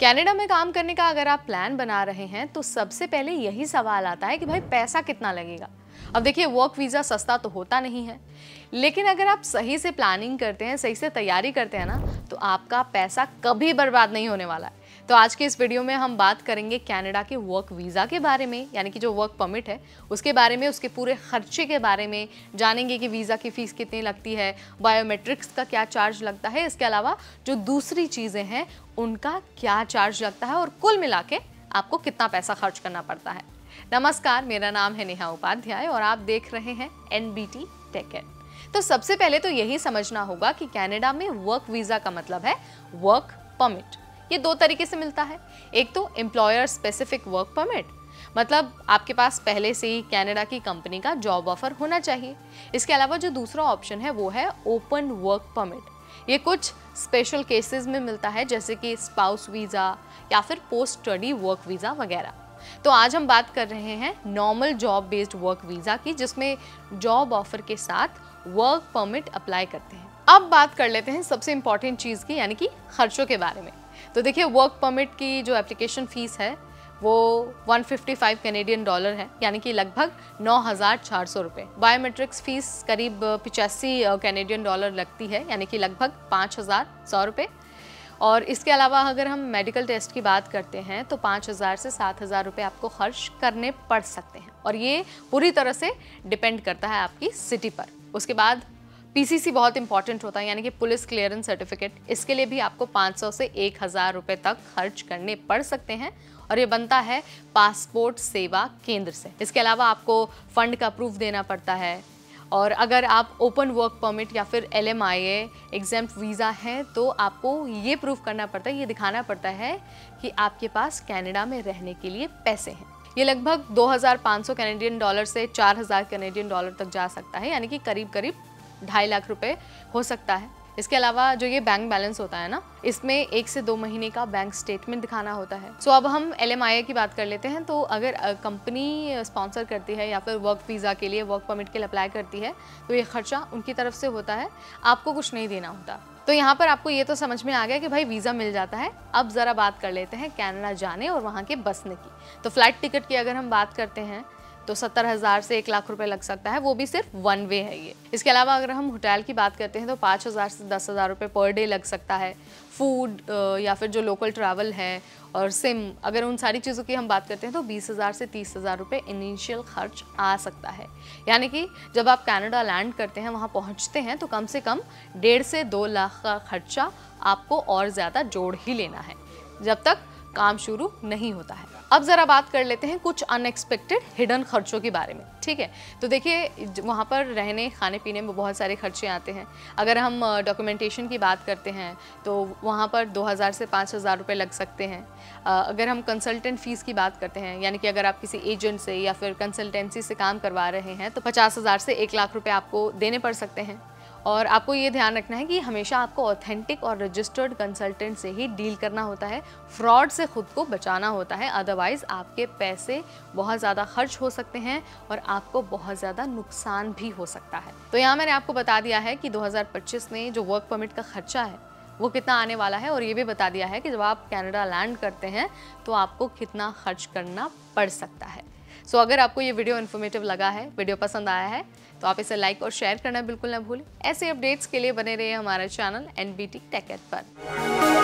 Canada में काम करने का अगर आप प्लान बना रहे हैं तो सबसे पहले यही सवाल आता है कि भाई पैसा कितना लगेगा। अब देखिए, वर्क वीज़ा सस्ता तो होता नहीं है, लेकिन अगर आप सही से प्लानिंग करते हैं, सही से तैयारी करते हैं ना, तो आपका पैसा कभी बर्बाद नहीं होने वाला है। तो आज के इस वीडियो में हम बात करेंगे कनाडा के वर्क वीज़ा के बारे में, यानी कि जो वर्क परमिट है उसके बारे में, उसके पूरे खर्चे के बारे में जानेंगे कि वीज़ा की फ़ीस कितनी लगती है, बायोमेट्रिक्स का क्या चार्ज लगता है, इसके अलावा जो दूसरी चीज़ें हैं उनका क्या चार्ज लगता है और कुल मिला के आपको कितना पैसा खर्च करना पड़ता है। नमस्कार, मेरा नाम है नेहा उपाध्याय और आप देख रहे हैं NBT टेक एड। तो सबसे पहले तो यही समझना होगा कि कनाडा में वर्क वीज़ा का मतलब है वर्क परमिट। ये दो तरीके से मिलता है। एक तो एम्प्लॉयर स्पेसिफिक वर्क परमिट, मतलब आपके पास पहले से ही कनाडा की कंपनी का जॉब ऑफर होना चाहिए। इसके अलावा जो दूसरा ऑप्शन है वो है ओपन वर्क परमिट। ये कुछ स्पेशल केसेस में मिलता है, जैसे कि स्पाउस वीज़ा या फिर पोस्ट स्टडी वर्क वीज़ा वगैरह। तो आज हम बात कर रहे हैं normal job based work visa की, जिसमें जॉब ऑफर के साथ वर्क परमिट अप्लाई करते हैं। अब बात कर लेते हैं सबसे इंपॉर्टेंट चीज़ की, यानी कि खर्चों के बारे में। तो देखिए, वर्क परमिट की जो एप्लीकेशन फ़ीस है वो 155 कैनेडियन डॉलर है, यानी कि लगभग 9,400 रुपये। बायोमेट्रिक्स फ़ीस करीब 85 कैनेडियन डॉलर लगती है, यानी कि लगभग 5,100 रुपये। और इसके अलावा अगर हम मेडिकल टेस्ट की बात करते हैं तो 5,000 से 7,000 रुपये आपको खर्च करने पड़ सकते हैं, और ये पूरी तरह से डिपेंड करता है आपकी सिटी पर। उसके बाद PCC बहुत इंपॉर्टेंट होता है, यानी कि पुलिस क्लियरेंस सर्टिफिकेट। इसके लिए भी आपको 500 से 1,000 रुपये तक खर्च करने पड़ सकते हैं, और ये बनता है पासपोर्ट सेवा केंद्र से। इसके अलावा आपको फंड का प्रूफ देना पड़ता है, और अगर आप ओपन वर्क परमिट या फिर LMIA एग्जेम्प्ट वीज़ा है तो आपको ये प्रूफ करना पड़ता है, ये दिखाना पड़ता है कि आपके पास कनाडा में रहने के लिए पैसे हैं। ये लगभग 2,500 कैनेडियन डॉलर से 4,000 कैनेडियन डॉलर तक जा सकता है, यानी कि करीब करीब 2.5 लाख रुपए हो सकता है। इसके अलावा जो ये बैंक बैलेंस होता है ना, इसमें 1 से 2 महीने का बैंक स्टेटमेंट दिखाना होता है। सो अब हम LMIA की बात कर लेते हैं। तो अगर कंपनी स्पॉन्सर करती है या फिर वर्क वीज़ा के लिए, वर्क परमिट के लिए अप्लाई करती है, तो ये खर्चा उनकी तरफ से होता है, आपको कुछ नहीं देना होता। तो यहाँ पर आपको ये तो समझ में आ गया कि भाई वीज़ा मिल जाता है। अब ज़रा बात कर लेते हैं कनाडा जाने और वहाँ के बसने की। तो फ्लाइट टिकट की अगर हम बात करते हैं तो 70,000 से 1 लाख रुपए लग सकता है, वो भी सिर्फ वन वे है ये। इसके अलावा अगर हम होटल की बात करते हैं तो 5,000 से 10,000 रुपये पर डे लग सकता है। फूड या फिर जो लोकल ट्रैवल है और सिम, अगर उन सारी चीज़ों की हम बात करते हैं तो 20,000 से 30,000 रुपये इनिशियल खर्च आ सकता है। यानी कि जब आप कनाडा लैंड करते हैं, वहाँ पहुँचते हैं, तो कम से कम 1.5 से 2 लाख का खर्चा आपको और ज़्यादा जोड़ ही लेना है, जब तक काम शुरू नहीं होता है। अब ज़रा बात कर लेते हैं कुछ अनएक्सपेक्टेड हिडन खर्चों के बारे में, ठीक है। तो देखिए, वहाँ पर रहने खाने पीने में बहुत सारे खर्चे आते हैं। अगर हम डॉक्यूमेंटेशन की बात करते हैं तो वहाँ पर 2,000 से 5,000 रुपये लग सकते हैं। अगर हम कंसल्टेंट फ़ीस की बात करते हैं, यानी कि अगर आप किसी एजेंट से या फिर कंसल्टेंसी से काम करवा रहे हैं, तो 50,000 से 1 लाख रुपये आपको देने पड़ सकते हैं। और आपको ये ध्यान रखना है कि हमेशा आपको ऑथेंटिक और रजिस्टर्ड कंसल्टेंट से ही डील करना होता है, फ्रॉड से खुद को बचाना होता है, अदरवाइज़ आपके पैसे बहुत ज़्यादा खर्च हो सकते हैं और आपको बहुत ज़्यादा नुकसान भी हो सकता है। तो यहाँ मैंने आपको बता दिया है कि 2025 में जो वर्क परमिट का खर्चा है वो कितना आने वाला है, और ये भी बता दिया है कि जब आप कनाडा लैंड करते हैं तो आपको कितना खर्च करना पड़ सकता है। सो अगर आपको ये वीडियो इन्फॉर्मेटिव लगा है, वीडियो पसंद आया है, तो आप इसे लाइक और शेयर करना बिल्कुल ना भूलें। ऐसे अपडेट्स के लिए बने रहिए हमारे चैनल NBT टेक एड पर।